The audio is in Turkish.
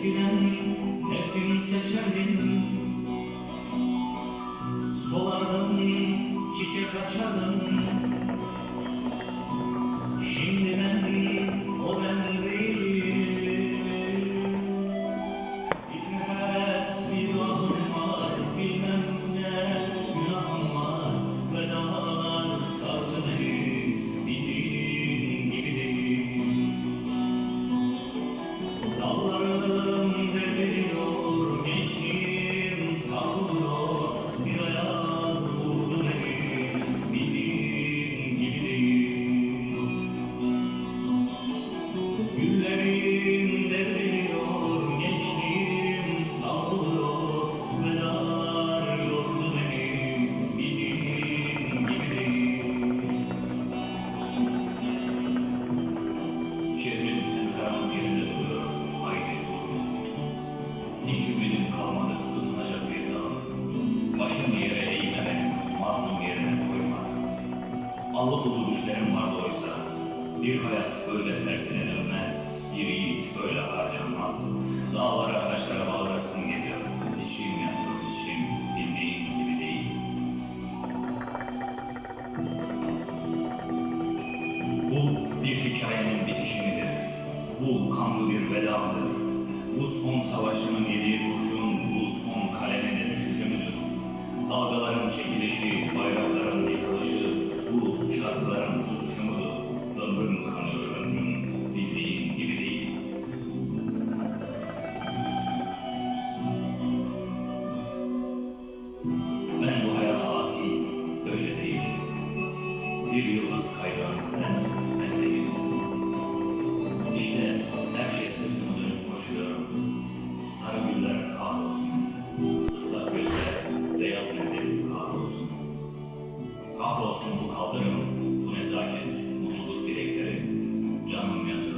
Eskiden mevsim seçerdim, solardım, çiçek açardım. Şimdi ben o ben değilim. Bilmez bir ahım var, bilmem ne günahım var. Vedalar sardı beni, bildiğin gibi değil. Dallarım devriliyor, gençliğim savruluyor. Bir ayaz vurdu beni, bildiğin gibi değil. Güllerim devriliyor, gençliğim savruluyor. Vedalar yordu beni, bildiğin gibi değil. Şehrin en karanlık yerinde duruyor, haydi dur. Hiç ümidim kalmadı tutunacak bir dağ. Başımı yere eğmemek, mazlum yerine koymak. Allah dolu düşlerim vardı oysa. Bir hayat böyle tersine dönmez, bir yiğit böyle harcanmaz. Dağlara taşlara bağırasın geliyor, içim yanıyor içim, bildiğin gibi değil. Bu bir hikayenin bitişi midir? Bu kanlı bir veda mıdır? Bu son savaşçının yediği kurşun, bu son kalemine düşüşü müdür? Dalgaların çekilişi, bayrakların yıkılışı, bu şarkıların susuşu mudur? Ömrüm kanıyor ömrüm, bildiğin gibi değil. Ben bu hayata asi, öyle değil. Bir yıldız kaygan, ben değilim. İşte her şeye sırtımı dönüp koşuyorum. Sarı güller kahrolsun, ıslak gözler, beyaz mendil kahrolsun. Kahrolsun bu kaldırım, bu nezaket, mutluluk dilekleri, canım yanıyor.